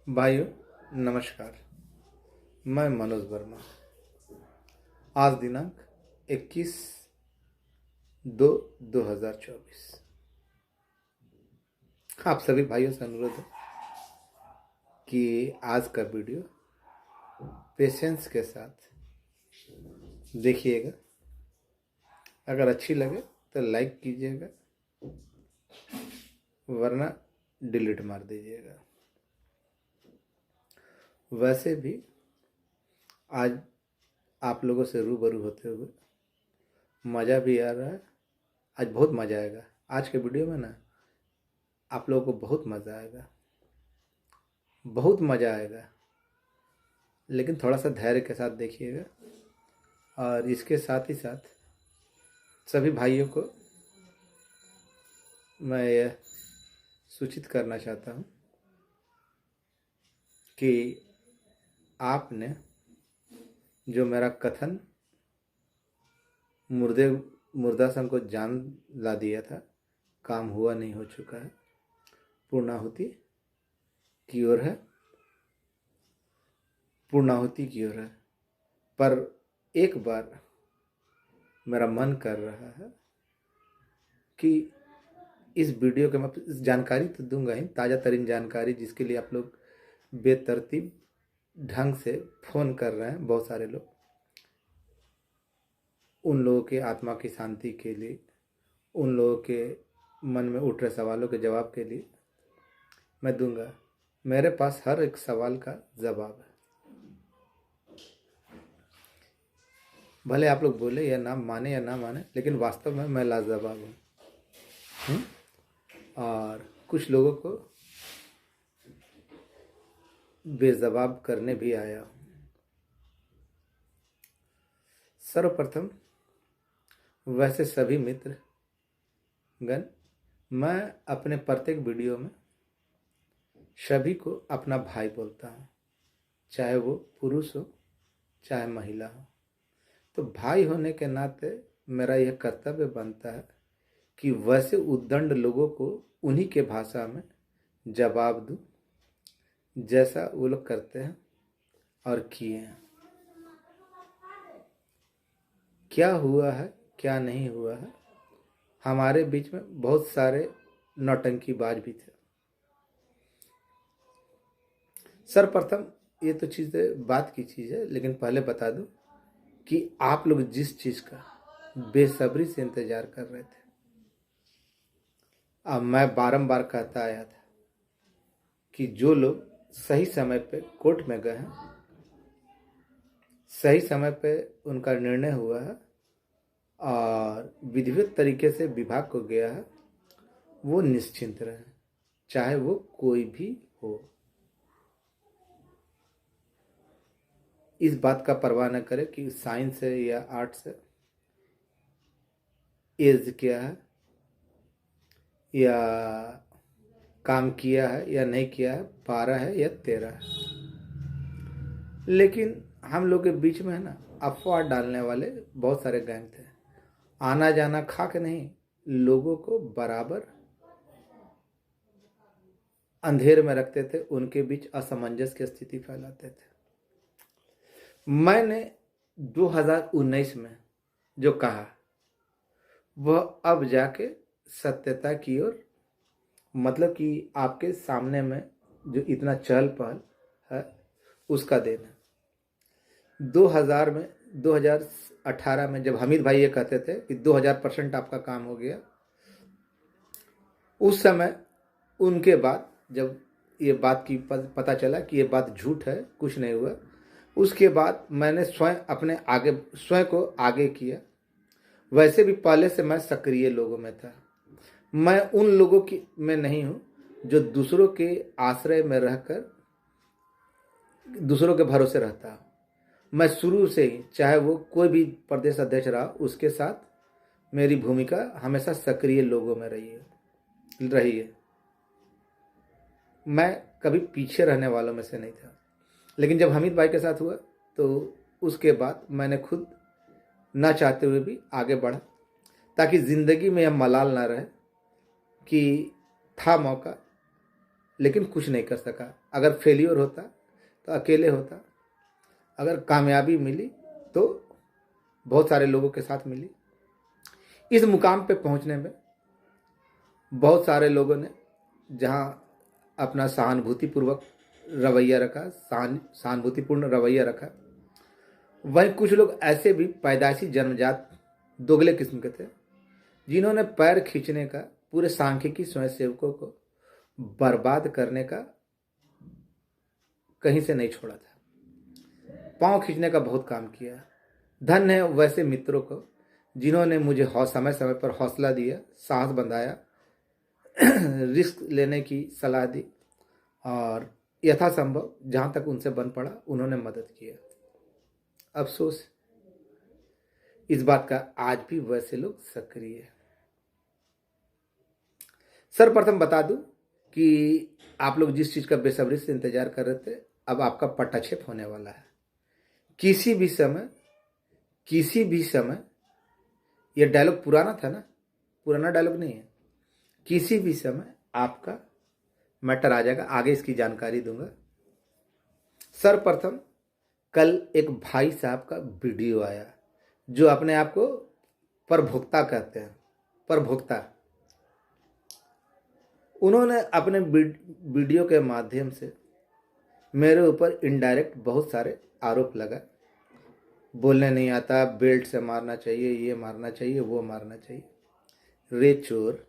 भाइयों नमस्कार। मैं मनोज वर्मा। आज दिनांक 21/2/2024। आप सभी भाइयों से अनुरोध है कि आज का वीडियो पेशेंस के साथ देखिएगा। अगर अच्छी लगे तो लाइक कीजिएगा, वरना डिलीट मार दीजिएगा। वैसे भी आज आप लोगों से रूबरू होते हुए मज़ा भी आ रहा है। आज बहुत मज़ा आएगा। आज के वीडियो में ना आप लोगों को बहुत मज़ा आएगा, बहुत मज़ा आएगा, लेकिन थोड़ा सा धैर्य के साथ देखिएगा। और इसके साथ ही साथ सभी भाइयों को मैं यह सूचित करना चाहता हूँ कि आपने जो मेरा कथन मुर्दासन को जान ला दिया था, काम हुआ नहीं हो चुका है, पूर्णाहुति की ओर है, पूर्णाहुति की ओर है। पर एक बार मेरा मन कर रहा है कि इस वीडियो के मैं जानकारी तो दूंगा ही, ताज़ा तरीन जानकारी, जिसके लिए आप लोग बेतरतीब ढंग से फ़ोन कर रहे हैं। बहुत सारे लोग, उन लोगों के आत्मा की शांति के लिए, उन लोगों के मन में उठ रहे सवालों के जवाब के लिए मैं दूंगा। मेरे पास हर एक सवाल का जवाब है। भले आप लोग बोले या ना माने या ना माने, लेकिन वास्तव में मैं लाजवाब हूँ। और कुछ लोगों को बेजवाब करने भी आया हूँ। सर्वप्रथम वैसे सभी मित्रगण, मैं अपने प्रत्येक वीडियो में सभी को अपना भाई बोलता हूँ, चाहे वो पुरुष हो चाहे महिला हो। तो भाई होने के नाते मेरा यह कर्तव्य बनता है कि वैसे उद्दंड लोगों को उन्हीं के भाषा में जवाब दूँ जैसा वो लोग करते हैं और किए हैं। क्या हुआ है क्या नहीं हुआ है, हमारे बीच में बहुत सारे नौटंकीबाज भी थे। सर्वप्रथम ये तो चीज़ें बात की चीज़ है, लेकिन पहले बता दूं कि आप लोग जिस चीज़ का बेसब्री से इंतज़ार कर रहे थे, अब मैं बारंबार कहता आया था कि जो लोग सही समय पे कोर्ट में गए हैं, सही समय पे उनका निर्णय हुआ है और विधिवत तरीके से विभाग को गया है, वो निश्चिंत रहें, चाहे वो कोई भी हो। इस बात का परवाह न करें कि साइंस है या आर्ट्स है, एज क्या है, या काम किया है या नहीं किया है, 12 है या 13 है। लेकिन हम लोग के बीच में है ना, अफवाह डालने वाले बहुत सारे गैंग थे। आना जाना खा के नहीं, लोगों को बराबर अंधेर में रखते थे, उनके बीच असमंजस की स्थिति फैलाते थे। मैंने 2019 में जो कहा वह अब जाके सत्यता की ओर, मतलब कि आपके सामने में जो इतना चहल पहल है उसका देन है। 2018 में जब हमीद भाई ये कहते थे कि 2000% आपका काम हो गया, उस समय उनके बाद जब ये बात की पता चला कि ये बात झूठ है, कुछ नहीं हुआ, उसके बाद मैंने स्वयं को आगे किया। वैसे भी पहले से मैं सक्रिय लोगों में था। मैं उन लोगों की में नहीं हूँ जो दूसरों के आश्रय में रहकर दूसरों के भरोसे रहता हूँ। मैं शुरू से ही, चाहे वो कोई भी प्रदेश अध्यक्ष रहा, उसके साथ मेरी भूमिका हमेशा सक्रिय लोगों में रही है। मैं कभी पीछे रहने वालों में से नहीं था। लेकिन जब हमीद भाई के साथ हुआ तो उसके बाद मैंने खुद ना चाहते हुए भी आगे बढ़ा, ताकि ज़िंदगी में यह मलाल ना रहे कि था मौका लेकिन कुछ नहीं कर सका। अगर फेलियर होता तो अकेले होता, अगर कामयाबी मिली तो बहुत सारे लोगों के साथ मिली। इस मुकाम पे पहुंचने में बहुत सारे लोगों ने जहां अपना सहानुभूतिपूर्वक रवैया रखा, सहानुभूतिपूर्ण रवैया रखा, वहीं कुछ लोग ऐसे भी पैदाइशी जन्मजात दोगले किस्म के थे जिन्होंने पैर खींचने का, पूरे सांख्यिकी स्वयंसेवकों को बर्बाद करने का कहीं से नहीं छोड़ा था। पांव खींचने का बहुत काम किया। धन्य है वैसे मित्रों को जिन्होंने मुझे समय समय पर हौसला दिया, साहस बंधाया, रिस्क लेने की सलाह दी और यथासंभव जहाँ तक उनसे बन पड़ा उन्होंने मदद किया। अफसोस इस बात का आज भी वैसे लोग सक्रिय हैं। सर्वप्रथम बता दूं कि आप लोग जिस चीज़ का बेसब्री से इंतजार कर रहे थे, अब आपका पटाक्षेप होने वाला है। किसी भी समय, यह डायलॉग पुराना था ना, पुराना डायलॉग नहीं है, किसी भी समय आपका मैटर आ जाएगा। आगे इसकी जानकारी दूंगा। सर्वप्रथम कल एक भाई साहब का वीडियो आया जो अपने आप को परभोक्ता कहते हैं, परभोक्ता। उन्होंने अपने वीडियो के माध्यम से मेरे ऊपर इनडायरेक्ट बहुत सारे आरोप लगा। बोलने नहीं आता, बेल्ट से मारना चाहिए, ये मारना चाहिए, वो मारना चाहिए। रे चोर,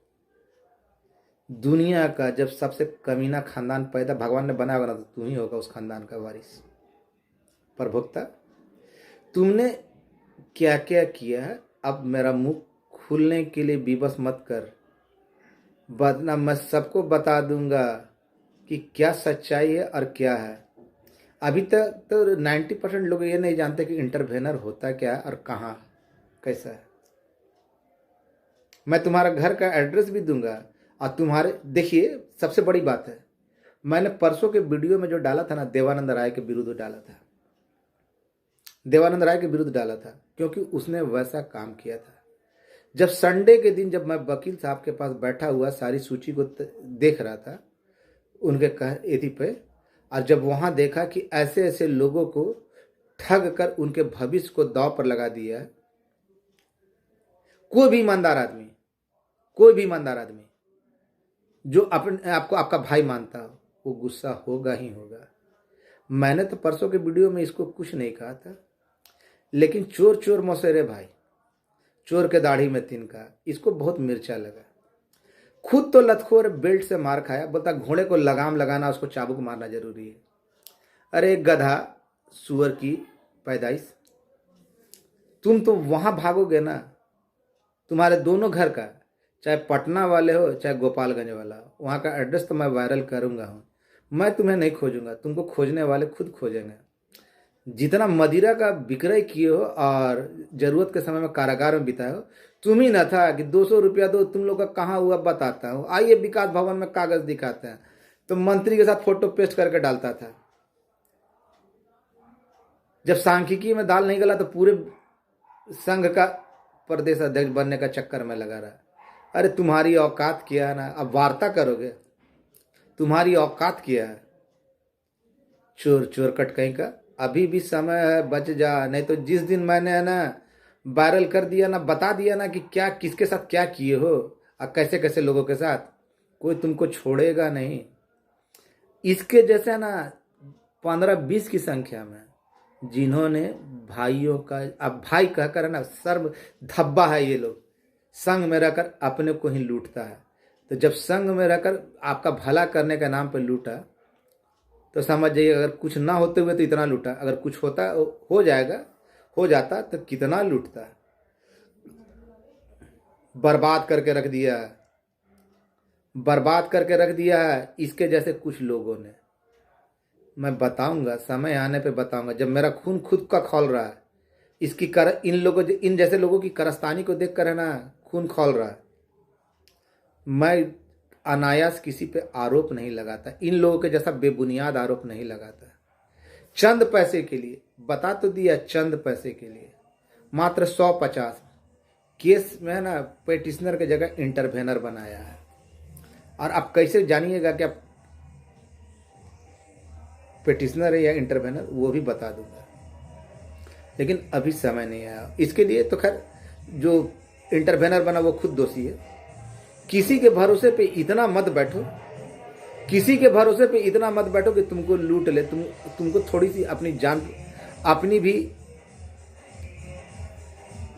दुनिया का जब सबसे कमीना खानदान पैदा भगवान ने बनाया होगा ना, तो तू ही होगा उस खानदान का वारिस। परभोक्ता, तुमने क्या क्या किया है, अब मेरा मुंह खुलने के लिए विवश मत कर, वरना मैं सबको बता दूंगा कि क्या सच्चाई है और क्या है। अभी तक तो 90% लोग ये नहीं जानते कि इंटरवेनर होता क्या और कहाँ कैसा है। मैं तुम्हारा घर का एड्रेस भी दूंगा और तुम्हारे, देखिए सबसे बड़ी बात है, मैंने परसों के वीडियो में जो डाला था ना, देवानंद राय के विरुद्ध डाला था। देवानंद राय के विरुद्ध डाला था क्योंकि उसने वैसा काम किया था। जब संडे के दिन जब मैं वकील साहब के पास बैठा हुआ सारी सूची को देख रहा था उनके एथी पे, और जब वहां देखा कि ऐसे ऐसे लोगों को ठग कर उनके भविष्य को दांव पर लगा दिया है, कोई भी ईमानदार आदमी जो अपने आपको आपका भाई मानता हो, वो गुस्सा होगा ही होगा। मैंने तो परसों के वीडियो में इसको कुछ नहीं कहा था, लेकिन चोर चोर मौसेरे भाई, चोर के दाढ़ी में तिनका, इसको बहुत मिर्चा लगा। खुद तो लतखोर बेल्ट से मार खाया, बोलता घोड़े को लगाम लगाना, उसको चाबुक मारना जरूरी है। अरे गधा, सुअर की पैदाइश, तुम तो वहां भागोगे ना। तुम्हारे दोनों घर का, चाहे पटना वाले हो चाहे गोपालगंज वाला हो, वहां का एड्रेस तो मैं वायरल करूंगा हूँ। मैं तुम्हें नहीं खोजूंगा, तुमको खोजने वाले खुद खोजेंगे। जितना मदिरा का विक्रय किए हो और जरूरत के समय में कारागार में बिताए हो, तुम ही ना था कि 200 रुपया दो, तुम लोग का कहाँ हुआ बताता हूँ, आइए विकास भवन में कागज दिखाते हैं, तो मंत्री के साथ फोटो पेस्ट करके डालता था। जब सांख्यिकी में दाल नहीं गला तो पूरे संघ का प्रदेश अध्यक्ष बनने का चक्कर में लगा रहा। अरे तुम्हारी औकात क्या है ना, अब वार्ता करोगे, तुम्हारी औकात क्या है। चोर चोर कट कहीं का, अभी भी समय है, बच जा, नहीं तो जिस दिन मैंने है ना वायरल कर दिया ना, बता दिया ना कि क्या किसके साथ क्या किए हो और कैसे कैसे लोगों के साथ, कोई तुमको छोड़ेगा नहीं। इसके जैसे ना 15-20 की संख्या में जिन्होंने भाइयों का, अब भाई कहकर है ना सर्व धब्बा है, ये लोग संघ में रहकर अपने को ही लूटता है। तो जब संघ में रहकर आपका भला करने का नाम पर लूटा, तो समझ जाइए अगर कुछ ना होते हुए तो इतना लूटा, अगर कुछ होता हो जाता तो कितना लूटता। बर्बाद करके रख दिया है इसके जैसे कुछ लोगों ने। मैं बताऊंगा, समय आने पे बताऊंगा, जब मेरा खून खुद का खौल रहा है। इन जैसे लोगों की कारस्तानी को देख कर है ना खून खौल रहा है। मैं अनायास किसी पे आरोप नहीं लगाता, इन लोगों के जैसा बेबुनियाद आरोप नहीं लगाता। चंद पैसे के लिए, बता तो दिया, चंद पैसे के लिए मात्र 150 केस में ना पेटिशनर की जगह इंटरवेनर बनाया है। और अब कैसे जानिएगा कि पिटिशनर है या इंटरवेनर वो भी बता दूंगा, लेकिन अभी समय नहीं आया इसके लिए। तो खैर जो इंटरवेनर बना वो खुद दोषी है। किसी के भरोसे पे इतना मत बैठो, किसी के भरोसे पे इतना मत बैठो कि तुमको लूट ले। तुमको थोड़ी सी अपनी जान, अपनी भी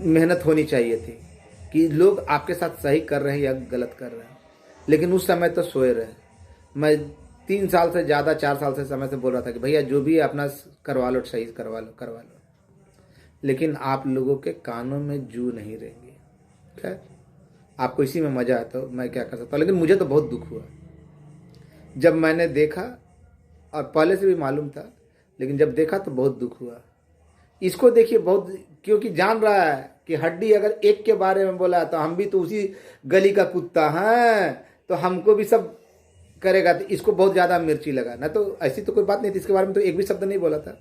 मेहनत होनी चाहिए थी कि लोग आपके साथ सही कर रहे हैं या गलत कर रहे हैं। लेकिन उस समय तो सोए रहे। मैं 3 साल से ज़्यादा, 4 साल से समय से बोल रहा था कि भैया जो भी अपना करवा लो, सही करवा लो। लेकिन आप लोगों के कानों में जू नहीं रहेंगे। खैर आपको इसी में मजा आता हो, मैं क्या कर सकता हूँ। लेकिन मुझे तो बहुत दुख हुआ जब मैंने देखा, और पहले से भी मालूम था, लेकिन जब देखा तो बहुत दुख हुआ। इसको देखिए बहुत, क्योंकि जान रहा है कि हड्डी अगर एक के बारे में बोला तो हम भी तो उसी गली का कुत्ता हैं, तो हमको भी सब करेगा। तो इसको बहुत ज़्यादा मिर्ची लगा ना, तो ऐसी तो कोई बात नहीं थी, इसके बारे में तो एक भी शब्द नहीं बोला था।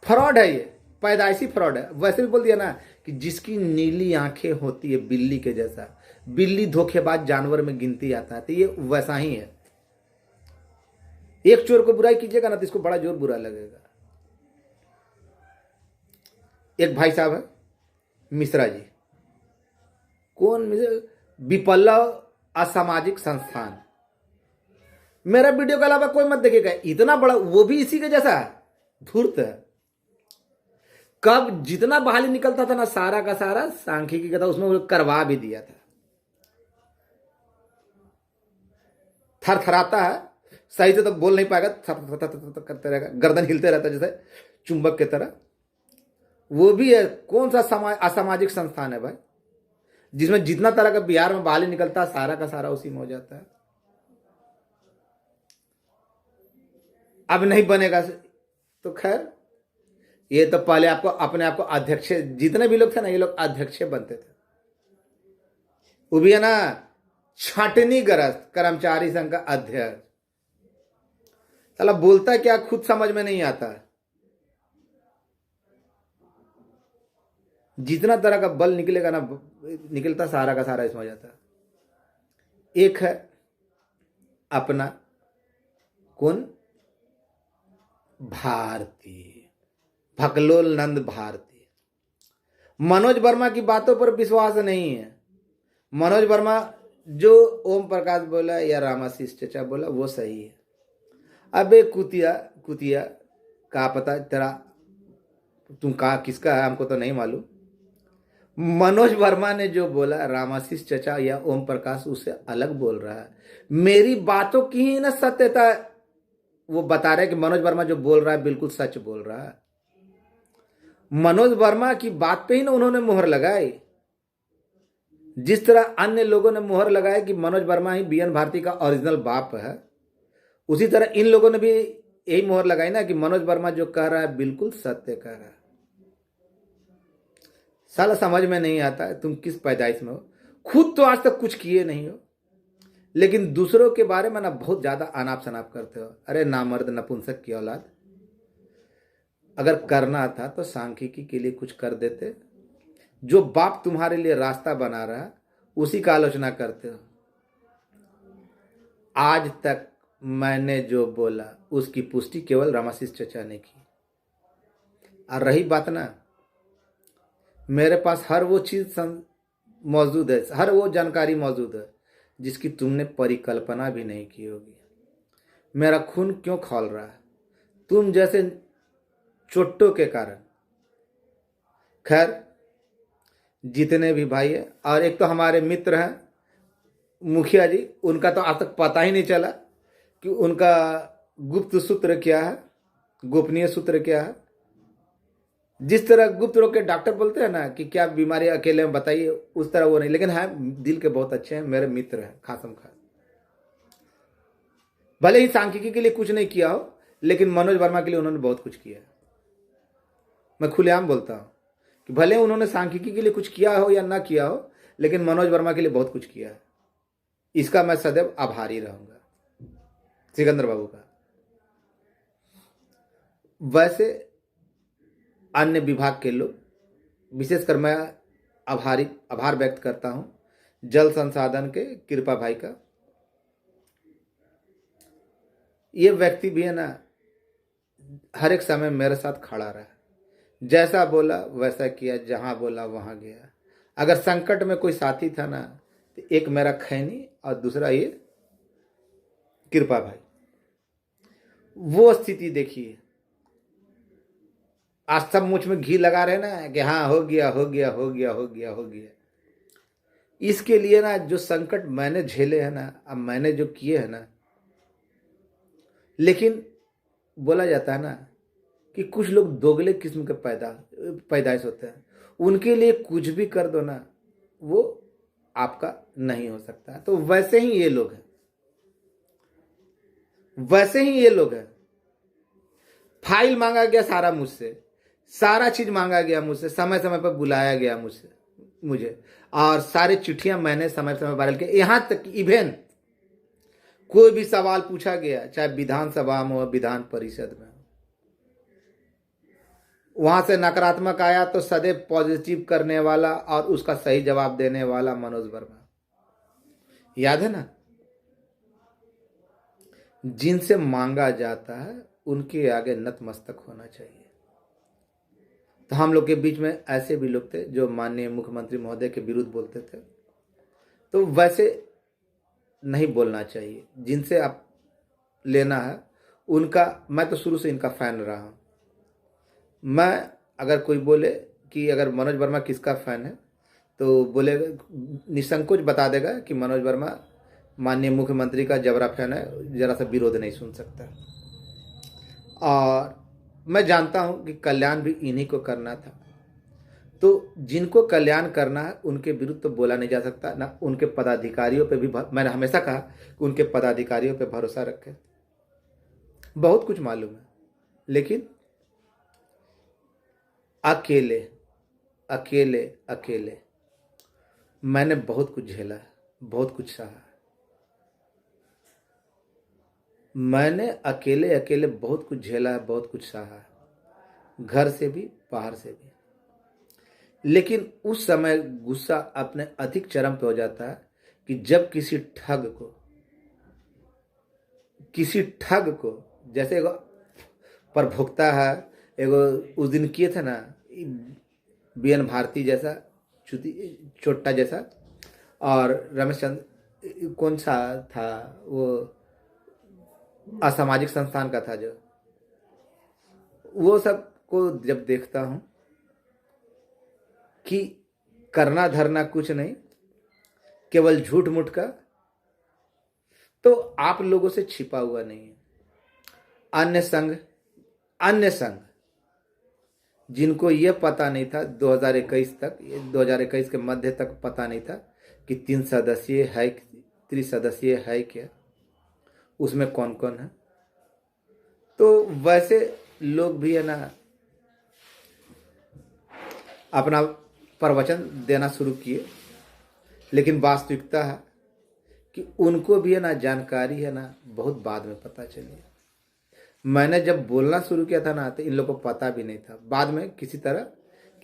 फ्रॉड है ये, पैदाइशी फ्रॉड है। वैसे भी बोल दिया ना कि जिसकी नीली आंखें होती है बिल्ली के जैसा, बिल्ली धोखेबाज जानवर में गिनती आता है, तो ये वैसा ही है। एक चोर को बुराई कीजिएगा ना तो इसको बड़ा जोर बुरा लगेगा। एक भाई साहब है मिश्रा जी, कौन विप्लव असामाजिक संस्थान, मेरा वीडियो के अलावा कोई मत देखेगा। इतना बड़ा, वो भी इसी के जैसा है, धूर्त है। कब जितना बहाली निकलता था ना, सारा का सारा सांख्यिकी का था, उसमें वो करवा भी दिया था। थरथराता है, सही से तो बोल नहीं पाएगा, थर करते रहेगा, गर्दन हिलते रहता जैसे चुंबक की तरह। वो भी है। कौन सा असामाजिक संस्थान है भाई, जिसमें जितना तरह का बिहार में बहाली निकलता है सारा का सारा उसी में हो जाता है। अब नहीं बनेगा तो खैर, ये तो पहले आपको अपने आप को अध्यक्ष, जितने भी लोग थे ना ये लोग अध्यक्ष बनते थे। वो भी है ना छाटनी ग्रस्त कर्मचारी संघ का अध्यक्ष। साला बोलता क्या खुद समझ में नहीं आता। जितना तरह का बल निकलेगा ना, निकलता सारा का सारा इसमें हो जाता है। एक है अपना कौन, भारती, भकलोल नंद भारती। मनोज वर्मा की बातों पर विश्वास नहीं है। मनोज वर्मा जो ओम प्रकाश बोला या रामाशीष चचा बोला वो सही है। अबे कुतिया कुतिया, का पता तेरा, तुम कहा किसका है हमको तो नहीं मालूम। मनोज वर्मा ने जो बोला, रामाशीष चचा या ओम प्रकाश उससे अलग बोल रहा है। मेरी बातों की ही ना सत्यता वो बता रहे कि मनोज वर्मा जो बोल रहा है बिल्कुल सच बोल रहा है। मनोज वर्मा की बात पे ही ना उन्होंने मुहर लगाई। जिस तरह अन्य लोगों ने मुहर लगाया कि मनोज वर्मा ही बीएन भारती का ओरिजिनल बाप है, उसी तरह इन लोगों ने भी यही मुहर लगाई ना कि मनोज वर्मा जो कह रहा है बिल्कुल सत्य कह रहा है। साला समझ में नहीं आता है तुम किस पैदाइश में हो। खुद तो आज तक कुछ किए नहीं हो, लेकिन दूसरों के बारे में ना बहुत ज्यादा अनाप शनाप करते हो। अरे नामर्द नपुंसक की औलाद, अगर करना था तो सांख्यिकी के लिए कुछ कर देते। जो बाप तुम्हारे लिए रास्ता बना रहा है उसी का आलोचना करते हो। आज तक मैंने जो बोला उसकी पुष्टि केवल रामाशीष चचा ने की। और रही बात ना, मेरे पास हर वो चीज मौजूद है, हर वो जानकारी मौजूद है जिसकी तुमने परिकल्पना भी नहीं की होगी। मेरा खून क्यों खौल रहा है तुम जैसे चोट्टों के कारण। खैर जितने भी भाई है, और एक तो हमारे मित्र हैं मुखिया जी, उनका तो आज तक पता ही नहीं चला कि उनका गुप्त सूत्र क्या है, गोपनीय सूत्र क्या है। जिस तरह गुप्त रोग के डॉक्टर बोलते हैं ना कि क्या बीमारी अकेले में बताइए, उस तरह वो नहीं। लेकिन हाँ, दिल के बहुत अच्छे हैं, मेरे मित्र हैं खासम खास। भले ही सांख्यिकी के लिए कुछ नहीं किया हो, लेकिन मनोज वर्मा के लिए उन्होंने बहुत कुछ किया है। मैं खुलेआम बोलता हूं कि भले उन्होंने सांख्यिकी के लिए कुछ किया हो या ना किया हो, लेकिन मनोज वर्मा के लिए बहुत कुछ किया है। इसका मैं सदैव आभारी रहूंगा सिकंदर बाबू का। वैसे अन्य विभाग के लोग, विशेषकर मैं आभार व्यक्त करता हूं जल संसाधन के कृपा भाई का। ये व्यक्ति भी है ना, हर एक समय मेरे साथ खड़ा रहा, जैसा बोला वैसा किया, जहां बोला वहां गया। अगर संकट में कोई साथी था ना, तो एक मेरा खैनी और दूसरा ये कृपा भाई। वो स्थिति देखिए, आज सब मुझ में घी लगा रहे ना कि हाँ हो गया हो गया हो गया हो गया हो गया। इसके लिए ना जो संकट मैंने झेले हैं ना, अब मैंने जो किए हैं ना, लेकिन बोला जाता है ना कि कुछ लोग दोगले किस्म के पैदाइश होते हैं, उनके लिए कुछ भी कर दो ना, वो आपका नहीं हो सकता। तो वैसे ही ये लोग हैं, वैसे ही ये लोग हैं। फाइल मांगा गया सारा मुझसे, सारा चीज मांगा गया मुझसे, समय समय पर बुलाया गया मुझे, और सारी चिट्ठियां मैंने समय समय वायरल किया। यहां तक इवेन कोई भी सवाल पूछा गया, चाहे विधानसभा में हो, विधान परिषद में, वहां से नकारात्मक आया तो सदैव पॉजिटिव करने वाला और उसका सही जवाब देने वाला मनोज वर्मा, याद है ना। जिनसे मांगा जाता है उनके आगे नतमस्तक होना चाहिए। तो हम लोग के बीच में ऐसे भी लोग थे जो माननीय मुख्यमंत्री महोदय के विरुद्ध बोलते थे, तो वैसे नहीं बोलना चाहिए। जिनसे आप लेना है उनका, मैं तो शुरू से इनका फैन रहा हूं। मैं अगर कोई बोले कि अगर मनोज वर्मा किसका फैन है, तो बोलेगा, निसंकोच बता देगा कि मनोज वर्मा माननीय मुख्यमंत्री का जबरा फैन है, जरा सा विरोध नहीं सुन सकता। और मैं जानता हूं कि कल्याण भी इन्हीं को करना था। तो जिनको कल्याण करना है उनके विरुद्ध तो बोला नहीं जा सकता ना। उनके पदाधिकारियों पे भी मैंने हमेशा कहा कि उनके पदाधिकारियों पे भरोसा रखें। बहुत कुछ मालूम है, लेकिन अकेले अकेले अकेले मैंने बहुत कुछ झेला है, बहुत कुछ सहा। मैंने अकेले अकेले बहुत कुछ झेला है, बहुत कुछ सहा है, घर से भी बाहर से भी। लेकिन उस समय गुस्सा अपने अधिक चरम पे हो जाता है कि जब किसी ठग को जैसे एगो प्रभुक्ता है, एगो उस दिन किए थे ना बीएन भारती जैसा, चोट्टा जैसा, और रमेश चंद्र कौन सा था वो, असामाजिक संस्थान का था जो, वो सब को जब देखता हूं कि करना धरना कुछ नहीं, केवल झूठ मूठ का, तो आप लोगों से छिपा हुआ नहीं है। अन्य संघ जिनको यह पता नहीं था 2021 तक, 2021 के मध्य तक पता नहीं था कि त्रिसदस्यीय है क्या, उसमें कौन कौन है। तो वैसे लोग भी है ना अपना प्रवचन देना शुरू किए, लेकिन वास्तविकता है कि उनको भी है ना जानकारी है ना बहुत बाद में पता चली। मैंने जब बोलना शुरू किया था ना, तो इन लोगों को पता भी नहीं था। बाद में किसी तरह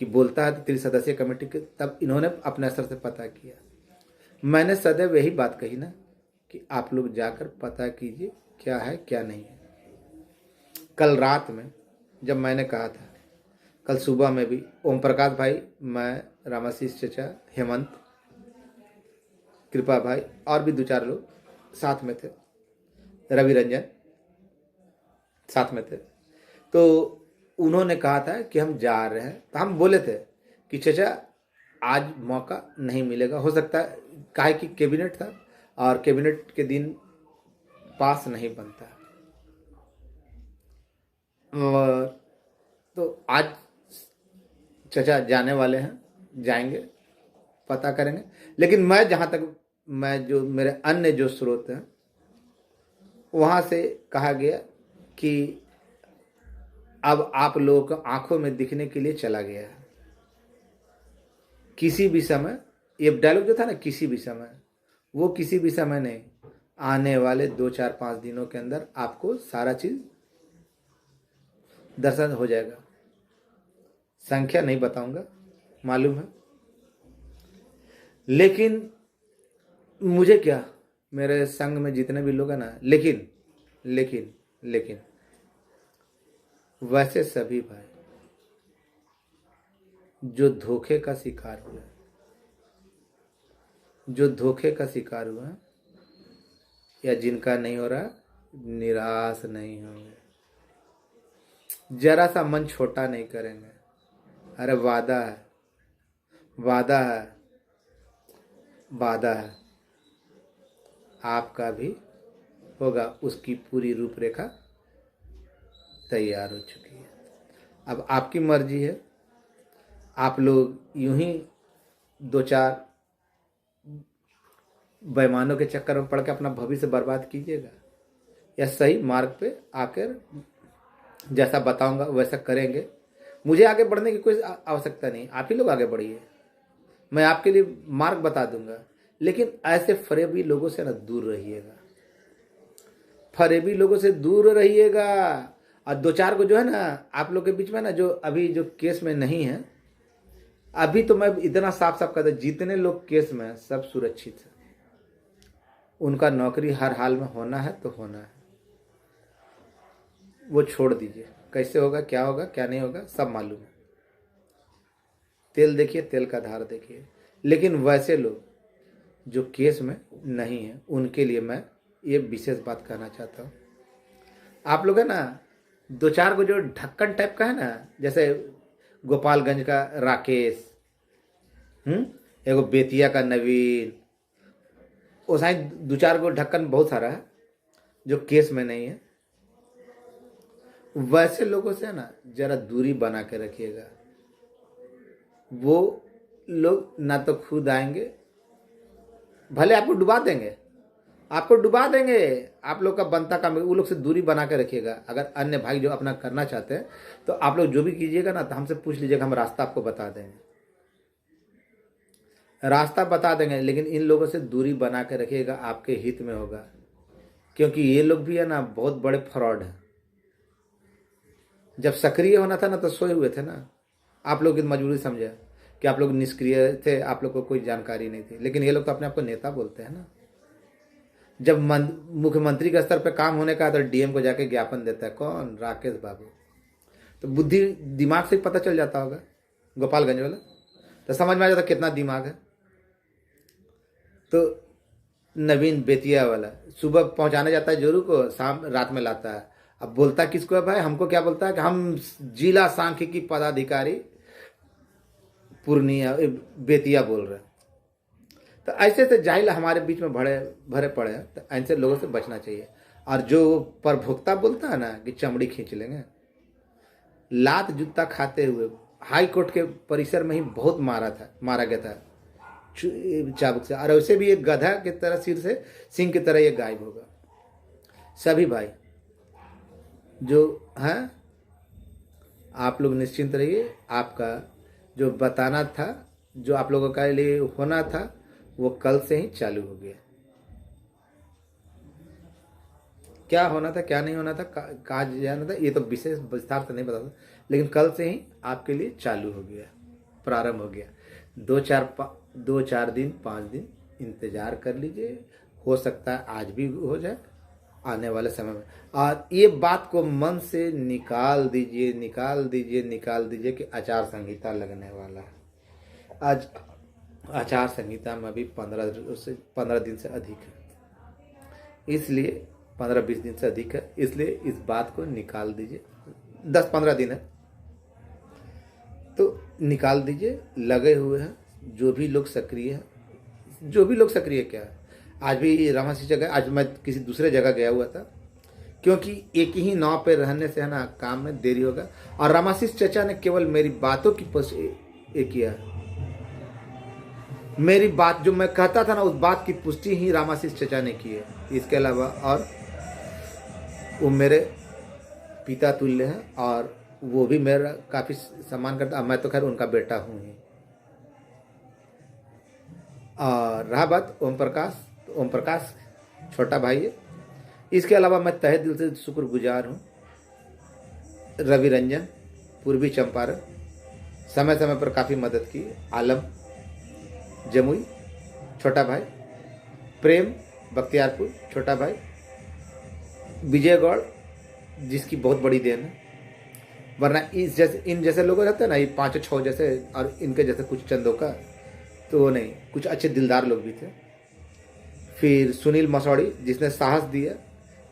कि बोलता है तो त्रिसदस्यीय कमेटी के, तब इन्होंने अपने असर से पता किया। मैंने सदैव यही बात कही ना कि आप लोग जाकर पता कीजिए क्या है क्या नहीं है। कल रात में जब मैंने कहा था, कल सुबह में भी ओम प्रकाश भाई, मैं, रामाशीष चचा, हेमंत, कृपा भाई और भी 2-4 लोग साथ में थे, रवि रंजन साथ में थे, तो उन्होंने कहा था कि हम जा रहे हैं। तो हम बोले थे कि चचा आज मौका नहीं मिलेगा, हो सकता है, काहे कि कैबिनेट था और कैबिनेट के दिन पास नहीं बनता। और तो आज चचा जाने वाले हैं, जाएंगे, पता करेंगे। लेकिन मैं जहाँ तक, मैं जो मेरे अन्य जो स्रोत हैं वहाँ से कहा गया कि अब आप लोगों को आंखों में दिखने के लिए चला गया है। किसी भी समय, ये डायलॉग जो था ना, किसी भी समय, वो किसी भी समय नहीं, आने वाले 2-4-5 दिनों के अंदर आपको सारा चीज दर्शन हो जाएगा। संख्या नहीं बताऊंगा, मालूम है, लेकिन मुझे क्या, मेरे संघ में जितने भी लोग हैं ना, लेकिन लेकिन वैसे सभी भाई जो धोखे का शिकार हुए, जो धोखे का शिकार हुआ या जिनका नहीं हो रहा, निराश नहीं होंगे, जरा सा मन छोटा नहीं करेंगे। अरे वादा है, वादा है, वादा है, आपका भी होगा। उसकी पूरी रूपरेखा तैयार हो चुकी है। अब आपकी मर्जी है, आप लोग यूं ही दो चार बेईमानों के चक्कर में पड़ के अपना भविष्य बर्बाद कीजिएगा, या सही मार्ग पे आकर जैसा बताऊंगा वैसा करेंगे। मुझे आगे बढ़ने की कोई आवश्यकता नहीं, आप ही लोग आगे बढ़िए, मैं आपके लिए मार्ग बता दूंगा। लेकिन ऐसे फरेबी लोगों से ना दूर रहिएगा, फरेबी लोगों से दूर रहिएगा। और दो चार को जो है ना आप लोग के बीच में ना, जो अभी जो केस में नहीं है, अभी तो मैं इतना साफ साफ कहता, जितने लोग केस में हैं सब सुरक्षित है। उनका नौकरी हर हाल में होना है तो होना है, वो छोड़ दीजिए। कैसे होगा, क्या होगा, क्या नहीं होगा, सब मालूम है। तेल देखिए, तेल का धार देखिए। लेकिन वैसे लोग जो केस में नहीं है, उनके लिए मैं ये विशेष बात कहना चाहता हूँ। आप लोग है ना, दो चार को जो ढक्कन टाइप का है ना, जैसे गोपालगंज का राकेश, एगो बेतिया का नवीन, वो साइड दो चार को ढक्कन बहुत सारा है जो केस में नहीं है। वैसे लोगों से ना जरा दूरी बना के रखिएगा। वो लोग ना तो खुद आएंगे, भले आपको डुबा देंगे, आपको डुबा देंगे, आप लोग का बनता काम, वो लोग से दूरी बना के रखिएगा। अगर अन्य भाई जो अपना करना चाहते हैं तो आप लोग जो भी कीजिएगा ना, तो हमसे पूछ लीजिएगा, हम रास्ता आपको बता देंगे, रास्ता बता देंगे। लेकिन इन लोगों से दूरी बना के रखिएगा, आपके हित में होगा। क्योंकि ये लोग भी है ना बहुत बड़े फ्रॉड हैं। जब सक्रिय होना था ना तो सोए हुए थे ना, आप लोग की मजबूरी समझे कि आप लोग निष्क्रिय थे, आप लोग को कोई जानकारी नहीं थी। लेकिन ये लोग तो अपने आप को नेता बोलते हैं ना। जब मुख्यमंत्री के स्तर पर काम होने का तो डीएम को जाके ज्ञापन देता है कौन, राकेश बाबू। तो बुद्धि दिमाग से पता चल जाता होगा, गोपालगंज वाला तो समझ में आ जाता कितना दिमाग है। तो नवीन बेतिया वाला सुबह पहुंचाने जाता है जोरू को, शाम रात में लाता है। अब बोलता किसको है भाई, हमको क्या बोलता है कि हम जिला सांख्यिकी पदाधिकारी पूर्णिया बेतिया बोल रहे हैं। तो ऐसे से जाहिल हमारे बीच में भरे पड़े हैं। तो ऐसे लोगों से बचना चाहिए। और जो परभोक्ता बोलता है ना कि चमड़ी खींच लेंगे, लात जूता खाते हुए हाई कोर्ट के परिसर में ही बहुत मारा गया था चाबुक से। और वैसे भी एक गधा की तरह सिर से सिंह की तरह ये गायब होगा। सभी भाई जो हैं, आप लोग निश्चिंत रहिए। आपका जो बताना था, जो आप लोगों के लिए होना था, वो कल से ही चालू हो गया। क्या होना था, क्या नहीं होना था, कहाँ जाना था, ये तो विशेष विस्तार से नहीं बता सकता। लेकिन कल से ही आपके लिए चालू हो गया, प्रारंभ हो गया। दो चार दिन 5 दिन इंतजार कर लीजिए, हो सकता है आज भी हो जाए आने वाले समय में। और ये बात को मन से निकाल दीजिए कि आचार संहिता लगने वाला है। आज आचार संहिता में भी 15 दिन से अधिक है, इसलिए 15-20 दिन से अधिक है, इसलिए इस बात को निकाल दीजिए। 10-15 दिन है तो निकाल दीजिए। लगे हुए हैं जो भी लोग सक्रिय हैं, क्या है। आज भी रामाशीष जगह, आज मैं किसी दूसरे जगह गया हुआ था, क्योंकि एक ही नाव पे रहने से है ना काम में देरी होगा। और रामाशीष चचा ने केवल मेरी बातों की पुष्टि किया, मेरी बात जो मैं कहता था ना उस बात की पुष्टि ही रामाशीष चचा ने की है। इसके अलावा और वो मेरे पिता तुल्य हैं और वो भी मेरा काफ़ी सम्मान करता। मैं तो खैर उनका बेटा हूँ ही। और रहा बात ओम प्रकाश, तो ओम प्रकाश छोटा भाई है। इसके अलावा मैं तहे दिल से शुक्रगुजार हूँ रवि रंजन, पूर्वी चंपारण, समय समय पर काफ़ी मदद की। आलम जमुई छोटा भाई, प्रेम बख्तियारपुर छोटा भाई, विजय गौड़ जिसकी बहुत बड़ी देन है, वरना इन जैसे लोग रहते हैं ना, ये 5 6 जैसे, और इनके जैसे कुछ चंदों का, तो वो नहीं, कुछ अच्छे दिलदार लोग भी थे। फिर सुनील मसौड़ी जिसने साहस दिया,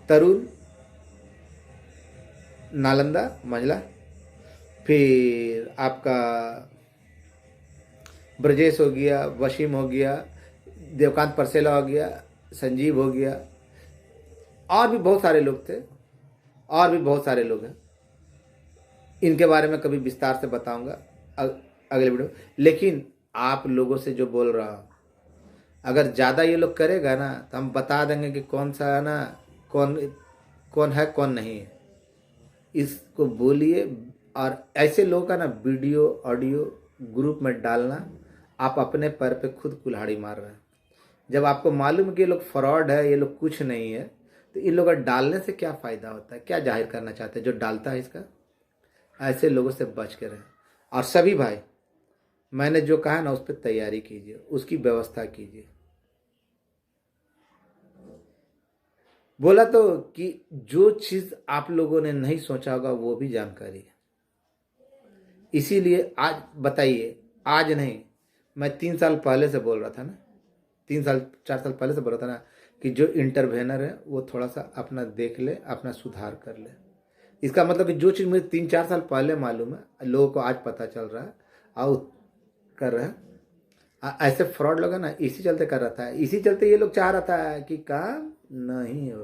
तरुण नालंदा मंझला, फिर आपका ब्रजेश हो गया, वसीम हो गया, देवकांत परसेला हो गया, संजीव हो गया, और भी बहुत सारे लोग थे, और भी बहुत सारे लोग हैं। इनके बारे में कभी विस्तार से बताऊंगा अगले वीडियो। लेकिन आप लोगों से जो बोल रहा हूँ, अगर ज़्यादा ये लोग करेगा ना तो हम बता देंगे कि कौन सा है ना, कौन कौन है कौन नहीं है। इसको बोलिए, और ऐसे लोगों का ना वीडियो ऑडियो ग्रुप में डालना, आप अपने पैर पे खुद कुल्हाड़ी मार रहे हैं। जब आपको मालूम है कि ये लोग फ्रॉड है, ये लोग कुछ नहीं है, तो इन लोगों का डालने से क्या फ़ायदा होता है? क्या जाहिर करना चाहते हैं जो डालता है इसका? ऐसे लोगों से बच के रहें। और सभी भाई, मैंने जो कहा ना उस पर तैयारी कीजिए, उसकी व्यवस्था कीजिए। बोला तो कि जो चीज़ आप लोगों ने नहीं सोचा होगा वो भी जानकारी है। इसीलिए आज बताइए, आज नहीं, मैं 3 साल पहले से बोल रहा था ना, 3 साल 4 साल पहले से बोल रहा था ना, कि जो इंटरवेनर है वो थोड़ा सा अपना देख ले, अपना सुधार कर ले। इसका मतलब कि जो चीज़ मुझे 3 4 साल पहले मालूम है, लोगों को आज पता चल रहा है और कर रहा है। ऐसे फ्रॉड लोग है ना, इसी चलते कर रहा था, इसी चलते ये लोग चाह रहा था कि काम नहीं हो,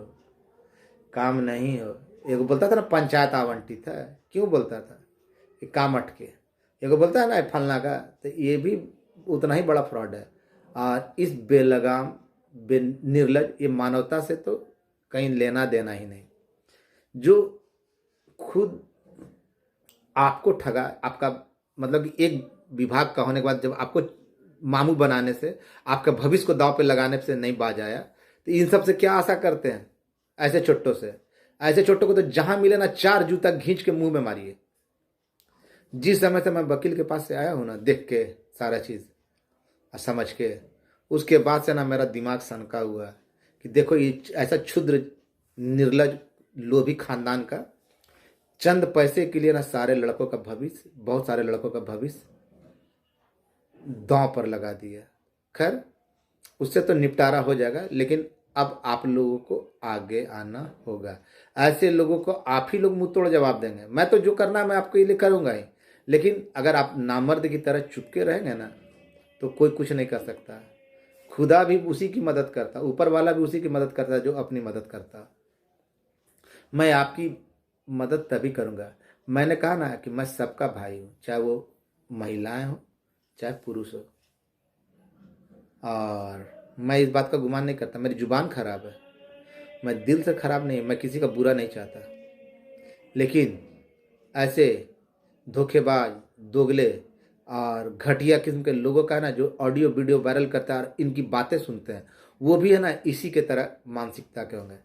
काम नहीं हो। एगो बोलता था ना पंचायत आवंटित है, क्यों बोलता था? कि काम अटके। एगो बोलता है ना फलना का, तो ये भी उतना ही बड़ा फ्रॉड है। और इस बेलगाम निर्लज, ये मानवता से तो कहीं लेना देना ही नहीं। जो खुद आपको ठगा, आपका मतलब कि एक विभाग का होने के बाद जब आपको मामू बनाने से, आपका भविष्य को दांव पे लगाने से नहीं बाज आया, तो इन सब से क्या आशा करते हैं? ऐसे छोटों से, ऐसे छोटों को तो जहां मिले ना 4 जूता घींच के मुंह में मारिए। जिस समय से मैं वकील के पास से आया हूं ना, देख के सारा चीज समझ के, उसके बाद से ना मेरा दिमाग सनका हुआ है कि देखो ये ऐसा क्षुद्र निर्लज लोभी खानदान का चंद पैसे के लिए ना सारे लड़कों का भविष्य, बहुत सारे लड़कों का भविष्य दांव पर लगा दिया। खैर, उससे तो निपटारा हो जाएगा, लेकिन अब आप लोगों को आगे आना होगा। ऐसे लोगों को आप ही लोग मुंह तोड़ जवाब देंगे। मैं तो जो करना है मैं आपके लिए करूंगा ही, लेकिन अगर आप नामर्द की तरह चुपके रहेंगे ना तो कोई कुछ नहीं कर सकता। खुदा भी उसी की मदद करता, ऊपर वाला भी उसी की मदद करता जो अपनी मदद करता। मैं आपकी मदद तभी करूंगा, मैंने कहा ना कि मैं सबका भाई हूं, चाहे वो महिलाएं हो चाहे पुरुष हो। और मैं इस बात का गुमान नहीं करता, मेरी जुबान खराब है, मैं दिल से खराब नहीं, मैं किसी का बुरा नहीं चाहता। लेकिन ऐसे धोखेबाज, दोगले और घटिया किस्म के लोगों का ना, जो ऑडियो वीडियो वायरल करता है और इनकी बातें सुनते हैं, वो भी है ना इसी के तरह मानसिकता के होंगे।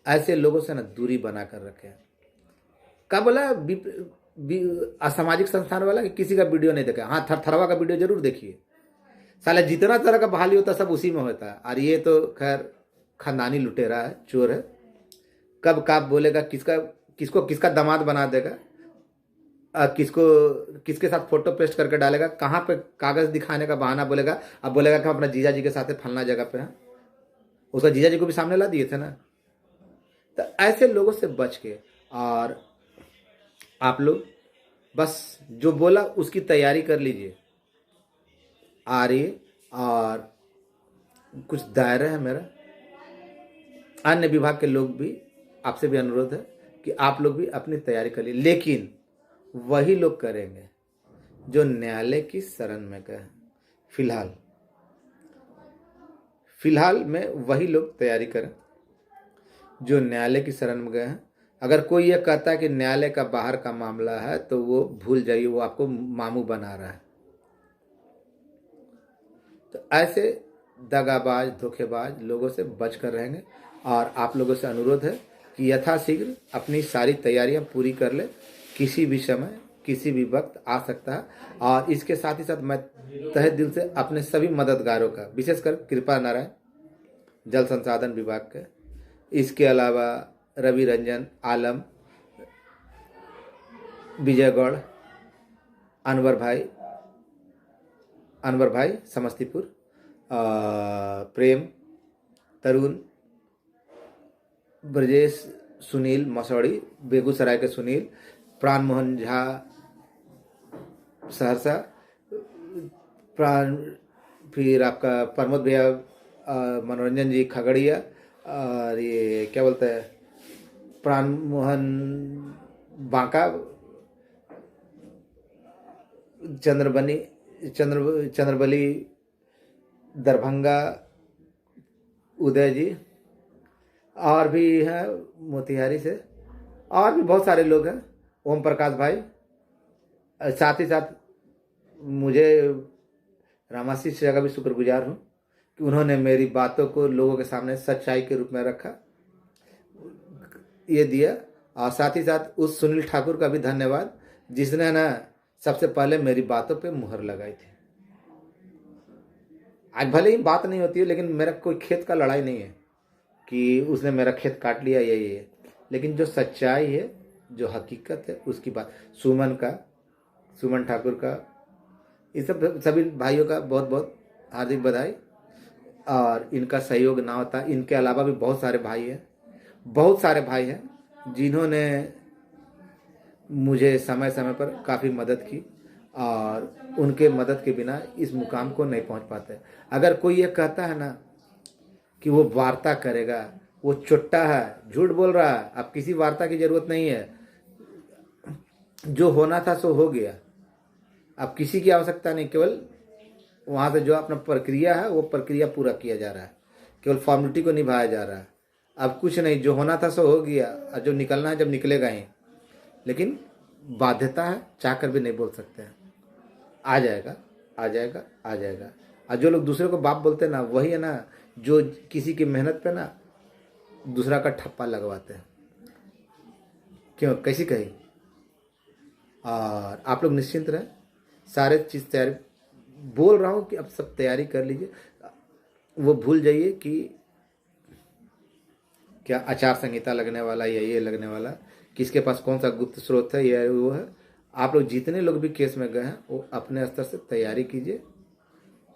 ऐसे लोगों से ना दूरी बना कर रखें। क्या बोला असामाजिक संस्थान वाला कि किसी का वीडियो नहीं देखा? हाँ, थरथरवा का वीडियो जरूर देखिए। साला जितना तरह का बहाली होता है सब उसी में होता है। और ये तो खैर खानदानी लुटेरा है, चोर है। कब काब बोलेगा, किसका किसको किसका दामाद बना देगा, किसको किसके साथ फोटो पेस्ट करके डालेगा, कहाँ पे कागज दिखाने का बहाना बोलेगा। अब बोलेगा कि हम अपना जीजा जी के साथ फलना जगह पे हैं। उसका जीजा जी को भी सामने ला दिए थे ना। तो ऐसे लोगों से बच के, और आप लोग बस जो बोला उसकी तैयारी कर लीजिए। आ रही है, और कुछ दायरा है मेरा, अन्य विभाग के लोग भी, आपसे भी अनुरोध है कि आप लोग भी अपनी तैयारी कर लीजिए। लेकिन वही लोग करेंगे जो न्यायालय की शरण में गए। फिलहाल में वही लोग तैयारी करें जो न्यायालय की शरण में गए हैं। अगर कोई ये कहता है कि न्यायालय का बाहर का मामला है, तो वो भूल जाइए, वो आपको मामू बना रहा है। तो ऐसे दगाबाज, धोखेबाज लोगों से बचकर रहेंगे। और आप लोगों से अनुरोध है कि यथाशीघ्र अपनी सारी तैयारियां पूरी कर ले। किसी भी समय, किसी भी वक्त आ सकता है। और इसके साथ ही साथ मैं तहे दिल से अपने सभी मददगारों का, विशेषकर कृपा नारायण जल संसाधन विभाग के, इसके अलावा रवि रंजन आलम, विजय गौड़, अनवर भाई समस्तीपुर, प्रेम, तरुण, ब्रजेश, सुनील मसौड़ी, बेगूसराय के सुनील, प्राण मोहन झा सहरसा, प्राण, फिर आपका प्रमोद भैया, मनोरंजन जी खगड़िया, और ये क्या बोलते हैं प्राण मोहन बांका, चंद्रबली दरभंगा, उदय जी, और भी हैं मोतिहारी से, और भी बहुत सारे लोग हैं, ओम प्रकाश भाई। साथ ही साथ मुझे रामाशीष शेखर का भी शुक्रगुजार हूँ कि उन्होंने मेरी बातों को लोगों के सामने सच्चाई के रूप में रखा, ये दिया। और साथ ही साथ उस सुनील ठाकुर का भी धन्यवाद जिसने ना सबसे पहले मेरी बातों पे मुहर लगाई थी। आज भले ही बात नहीं होती है, लेकिन मेरा कोई खेत का लड़ाई नहीं है कि उसने मेरा खेत काट लिया ये, लेकिन जो सच्चाई है, जो हकीकत है, उसकी बात। सुमन ठाकुर का, इस सब सभी भाइयों का बहुत बहुत हार्दिक बधाई। और इनका सहयोग ना होता, इनके अलावा भी बहुत सारे भाई हैं जिन्होंने मुझे समय समय पर काफ़ी मदद की, और उनके मदद के बिना इस मुकाम को नहीं पहुंच पाते। अगर कोई ये कहता है ना कि वो वार्ता करेगा, वो चुट्टा है, झूठ बोल रहा है। अब किसी वार्ता की ज़रूरत नहीं है, जो होना था सो हो गया। अब किसी की आवश्यकता नहीं, केवल वहाँ से जो अपना प्रक्रिया है वो प्रक्रिया पूरा किया जा रहा है, केवल फॉर्मेलिटी को निभाया जा रहा है। अब कुछ नहीं, जो होना था सो हो गया, और जो निकलना है जब निकलेगा ही। लेकिन बाध्यता है, चाह कर भी नहीं बोल सकते हैं। आ जाएगा, आ जाएगा, आ जाएगा। और जो लोग दूसरे को बाप बोलते हैं ना, वही है ना जो किसी की मेहनत पे ना दूसरा का ठप्पा लगवाते हैं। क्यों, कैसी कही। और आप लोग निश्चिंत रहें, सारे चीज़ तैयारी, बोल रहा हूँ कि अब सब तैयारी कर लीजिए। वो भूल जाइए कि क्या आचार संहिता लगने वाला या ये लगने वाला, किसके पास कौन सा गुप्त स्रोत है, ये वो है। आप लोग जितने लोग भी केस में गए हैं वो अपने स्तर से तैयारी कीजिए।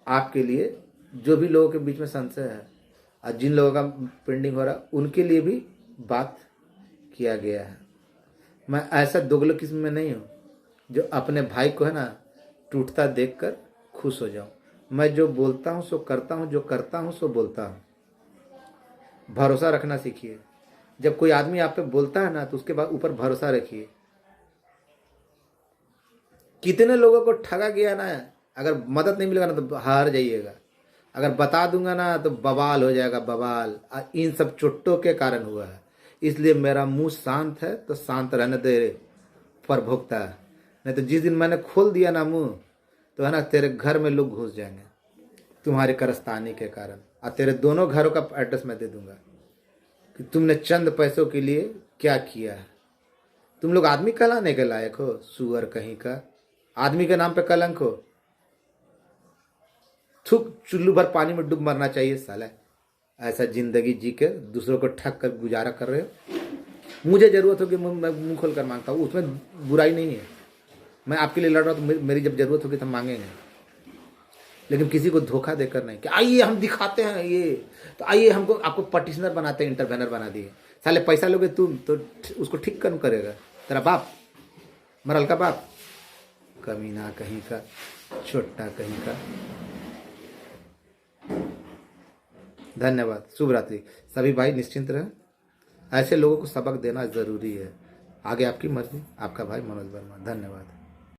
आपके लिए जो भी लोगों के बीच में संशय है और जिन लोगों का पेंडिंग हो रहा है, उनके लिए भी बात किया गया है। मैं ऐसा दोगलो किस्म में नहीं हूँ जो अपने भाई को है ना टूटता देखकर खुश हो जाऊं। मैं जो बोलता हूं सो करता हूं, जो करता हूं सो बोलता हूं। भरोसा रखना सीखिए। जब कोई आदमी आप पे बोलता है ना तो उसके बाद ऊपर भरोसा रखिए। कितने लोगों को ठगा गया ना, अगर मदद नहीं मिलेगा ना तो हार जाइएगा। अगर बता दूंगा ना तो बवाल हो जाएगा, बवाल। इन सब चुट्टों के कारण हुआ है, इसलिए मेरा मुंह शांत है तो शांत रहने दे प्रभुक्ता। नहीं तो जिस दिन मैंने खोल दिया ना मुंह तो है ना तेरे घर में लोग घुस जाएंगे तुम्हारे करस्तानी के कारण, और तेरे दोनों घरों का एड्रेस मैं दे दूंगा कि तुमने चंद पैसों के लिए क्या किया है। तुम लोग आदमी कहलाने के लायक हो, सुअर कहीं का। आदमी के नाम पे कलंक हो। थूक चुल्लू भर पानी में डूब मरना चाहिए साला। ऐसा जिंदगी जी के दूसरों को ठग कर गुजारा कर रहे हो। मुझे जरूरत होगी मैं मुंह खोल कर मांगता हूँ, उसमें बुराई नहीं है। मैं आपके लिए लड़ रहा हूँ तो मेरी जब जरूरत होगी तो हम मांगेंगे, लेकिन किसी को धोखा देकर नहीं कि आइए हम दिखाते हैं ये, तो आइए हमको आपको पटिशनर बनाते हैं, इंटरवेनर बना दिए। साले पैसा लोगे तुम तो उसको ठीक कौन करेगा? तेरा बाप, मरल का बाप, कमीना कहीं का, छोटा कहीं का। धन्यवाद, शुभ रात्रि। सभी भाई निश्चिंत रहें, ऐसे लोगों को सबक देना जरूरी है। आगे आपकी मर्जी। आपका भाई मनोज वर्मा। धन्यवाद।